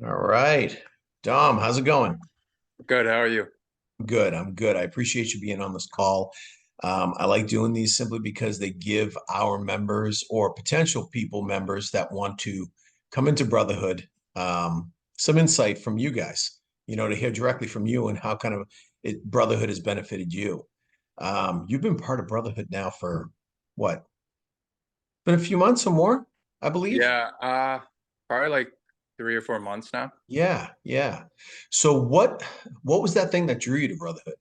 All right. Dom, how's it going? Good. How are you? Good. I'm good. I appreciate you being on this call. I like doing these simply because they give our members or potential people members that want to come into Brotherhood some insight from you guys, to hear directly from you and how kind of Brotherhood has benefited you. You've been part of Brotherhood now for what? Been a few months or more, I believe. Yeah, probably like 3 or 4 months now. Yeah, yeah. So what was that thing that drew you to Brotherhood?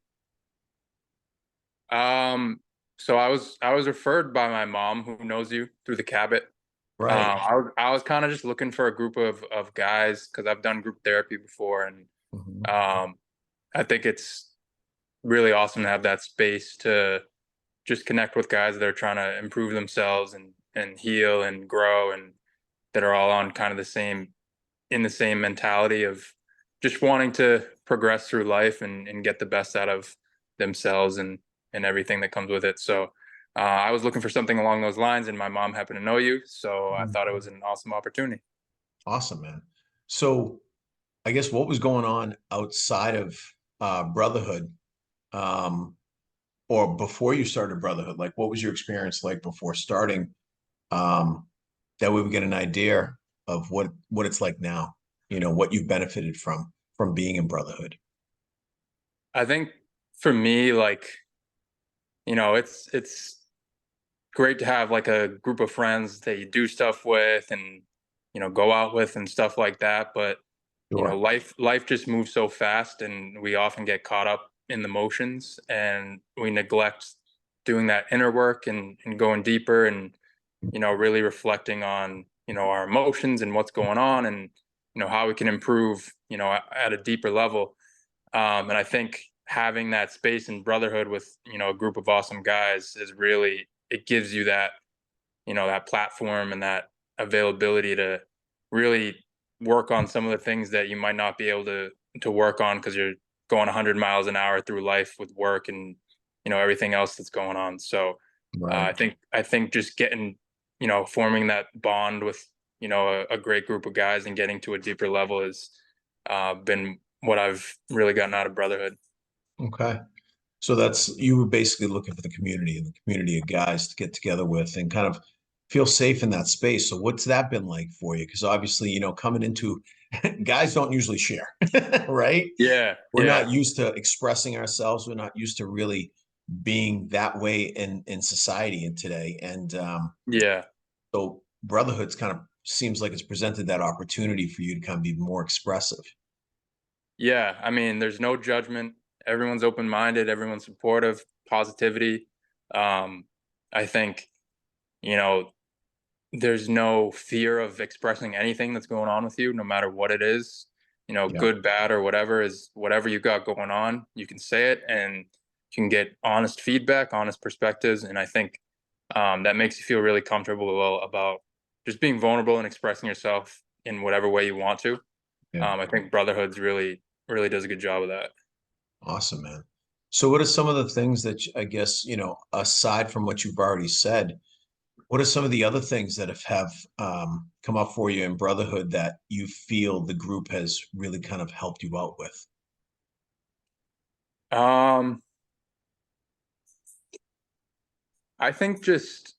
Um, so I was referred by my mom, who knows you through the Cabot. Right. I was kind of just looking for a group of guys because I've done group therapy before, and Mhm. um, I think it's really awesome to have that space to just connect with guys that are trying to improve themselves and heal and grow, and that are all on kind of the same mentality of just wanting to progress through life and get the best out of themselves and everything that comes with it. So I was looking for something along those lines, and my mom happened to know you, so I Mhm. thought it was an awesome opportunity. Awesome, man. So I guess what was going on outside of Brotherhood, um, or before you started Brotherhood? Like, what was your experience like before starting? Um, that way we get an idea of what it's like now. What you've benefited from being in Brotherhood. I think for me, like, it's great to have like a group of friends that you do stuff with and go out with and stuff like that. But Sure. life just moves so fast, and we often get caught up in the motions, and we neglect doing that inner work and going deeper, and really reflecting on our emotions and what's going on, and how we can improve at a deeper level. And I think having that space and brotherhood with a group of awesome guys is really, it gives you that that platform and that availability to really work on some of the things that you might not be able to work on because you're going 100 miles an hour through life with work and everything else that's going on. So Right. I think just getting forming that bond with a great group of guys and getting to a deeper level has been what I've really gotten out of brotherhood. Okay. So that's you were basically looking for the community and the community of guys to get together with and kind of feel safe in that space. So what's that been like for you? Because obviously, coming into guys don't usually share, right? Yeah, We're yeah, not used to expressing ourselves. We're not used to really being that way in society and today. And yeah. so brotherhood's kind of seems like it's presented that opportunity for you to kind of be more expressive. Yeah, I mean, there's no judgment. Everyone's open-minded, everyone's supportive, positivity. Um, I think, you know, there's no fear of expressing anything that's going on with you, no matter what it is. Yeah. Good, bad, or whatever is whatever you got going on, you can say it and you can get honest feedback, honest perspectives. And I think that makes you feel really comfortable about just being vulnerable and expressing yourself in whatever way you want to. Yeah. I think Brotherhood's really does a good job of that. Awesome, man. So what are some of the things that I guess, aside from what you've already said, what are some of the other things that have come up for you in Brotherhood that you feel the group has really kind of helped you out with? Um, I think just,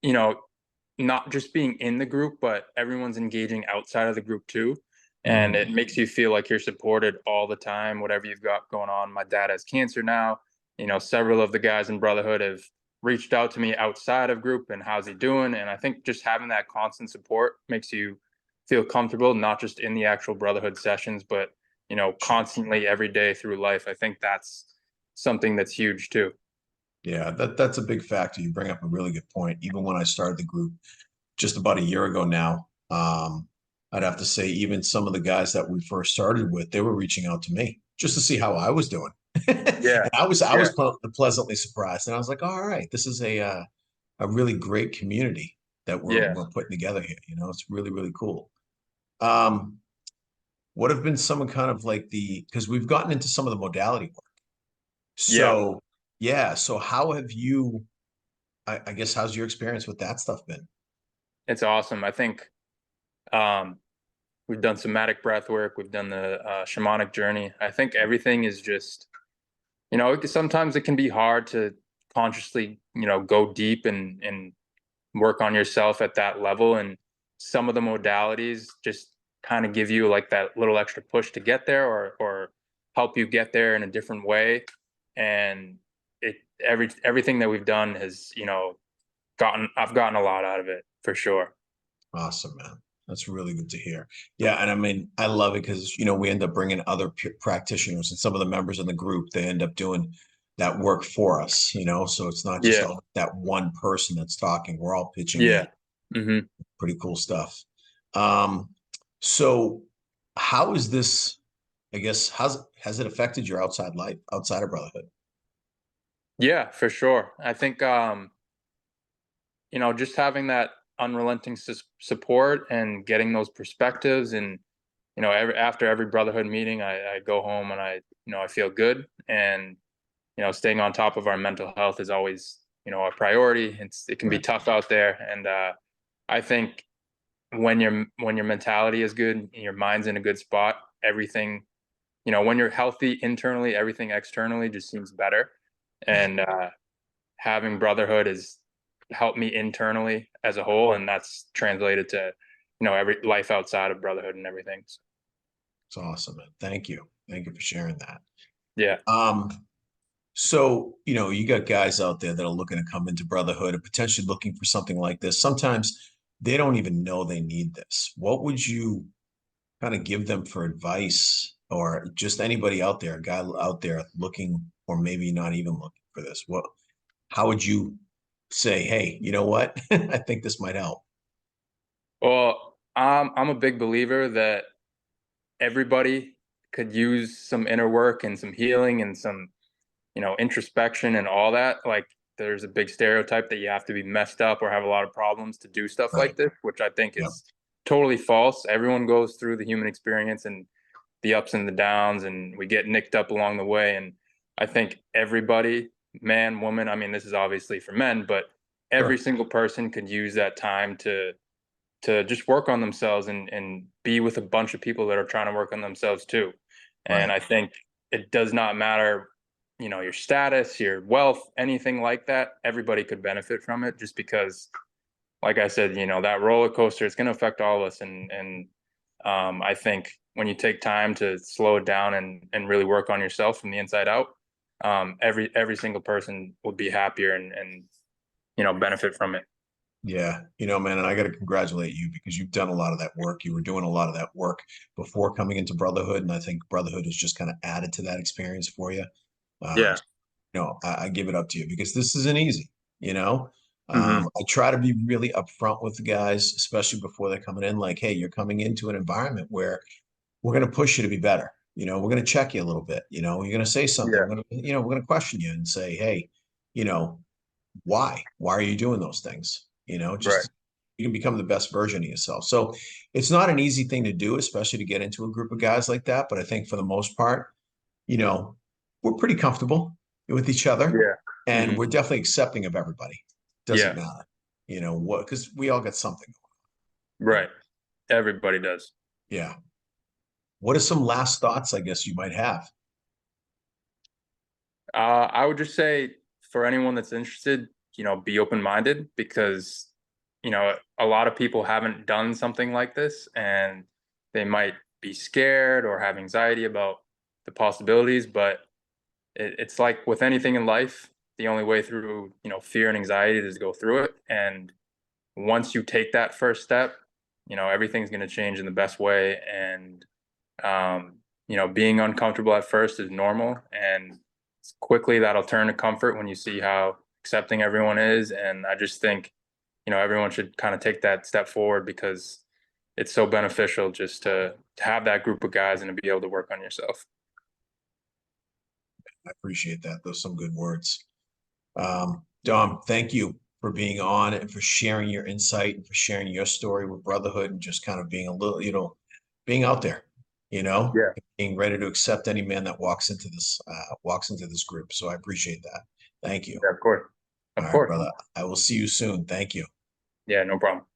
you know, not just being in the group, but everyone's engaging outside of the group too. And Mhm. it makes you feel like you're supported all the time, whatever you've got going on. My dad has cancer now. Several of the guys in Brotherhood have reached out to me outside of group and how's he doing. And I think just having that constant support makes you feel comfortable, not just in the actual Brotherhood sessions, but, Sure. constantly every day through life. I think that's something that's huge too. Yeah, that's a big factor. You bring up a really good point. Even when I started the group just about a year ago now, I'd have to say even some of the guys that we first started with, they were reaching out to me just to see how I was doing. Yeah. And I was Yeah. pleasantly surprised. And I was like, all right, this is a really great community that we're Yeah. we're putting together here. It's really, really cool. Um, what have been some kind of like because we've gotten into some of the modality work. Yeah. So yeah, so how have you, I guess, how's your experience with that stuff been? It's awesome. I think um we've done somatic breath work, we've done the shamanic journey. I think everything is just, sometimes it can be hard to consciously, go deep and work on yourself at that level. And some of the modalities just kind of give you like that little extra push to get there, or help you get there in a different way. And everything that we've done has, I've gotten a lot out of it for sure. Awesome, man. That's really good to hear. Yeah, and I mean, I love it because we end up bringing other practitioners, and some of the members in the group, they end up doing that work for us. So it's not just Yeah. that one person that's talking. We're all pitching in. Yeah. Hmm. Pretty cool stuff. Um, so how is this, I guess, has it affected your outside life, outside of brotherhood? Yeah, for sure. I think, just having that unrelenting support and getting those perspectives, and after every brotherhood meeting, I go home and I feel good. And staying on top of our mental health is always a priority. It can be Right. tough out there. And I think when your mentality is good and your mind's in a good spot, everything, when you're healthy internally, everything externally just seems better. Yeah. And having brotherhood has helped me internally as a whole, and that's translated to every life outside of brotherhood and everything. So, It's awesome, man. Thank you. Thank you for sharing that. yeah. Um, So, you got guys out there that are looking to come into brotherhood and potentially looking for something like this. Sometimes they don't even know they need this. What would you kind of give them for advice, or just anybody out there, a guy out there looking, or maybe not even looking for this? How would you say, hey, you know what? I think this might help. Well, I'm a big believer that everybody could use some inner work and some healing and some introspection and all that. Like, there's a big stereotype that you have to be messed up or have a lot of problems to do stuff Right. like this, which I think Yep. is totally false. Everyone goes through the human experience and the ups and the downs, and we get nicked up along the way. And I think everybody, man, woman, I mean, this is obviously for men, but every Sure. single person could use that time to just work on themselves and be with a bunch of people that are trying to work on themselves too. And Right. I think it does not matter, your status, your wealth, anything like that. Everybody could benefit from it, just because, like I said, that roller coaster is going to affect all of us. And I think when you take time to slow it down and really work on yourself from the inside out, every single person would be happier and benefit from it. Yeah, man, and I got to congratulate you because you've done a lot of that work. You were doing a lot of that work before coming into brotherhood, and I think brotherhood has just kind of added to that experience for you. Um, Yeah. I give it up to you because this isn't easy. You know, Hmm. I try to be really upfront with the guys, especially before they're coming in. Like, hey, you're coming into an environment where we're going to push you to be better. We're going to check you a little bit. You're going to say something. Yeah. We're going to question you and say, hey, you know, why are you doing those things? Right. Just you can become the best version of yourself. So it's not an easy thing to do, especially to get into a group of guys like that. But I think for the most part, you know, we're pretty comfortable with each other, Yeah. and Hmm. we're definitely accepting of everybody. Doesn't Yeah. matter, what, because we all got something. Right. Everybody does. Yeah. What are some last thoughts, I guess, you might have? I would just say, for anyone that's interested, be open minded, because, a lot of people haven't done something like this, and they might be scared or have anxiety about the possibilities. But it's like with anything in life, the only way through, fear and anxiety is to go through it. And once you take that first step, everything's going to change in the best way. And, being uncomfortable at first is normal. And quickly that'll turn to comfort when you see how accepting everyone is. And I just think, everyone should kind of take that step forward, because it's so beneficial just to have that group of guys and to be able to work on yourself. I appreciate that. Those are some good words. Dom, thank you for being on and for sharing your insight and for sharing your story with brotherhood and just kind of being a little, being out there, Yeah. being ready to accept any man that walks into this group. So I appreciate that. Thank you. Yeah, of course. All Of right, course. brother. I will see you soon. Thank you. Yeah, no problem.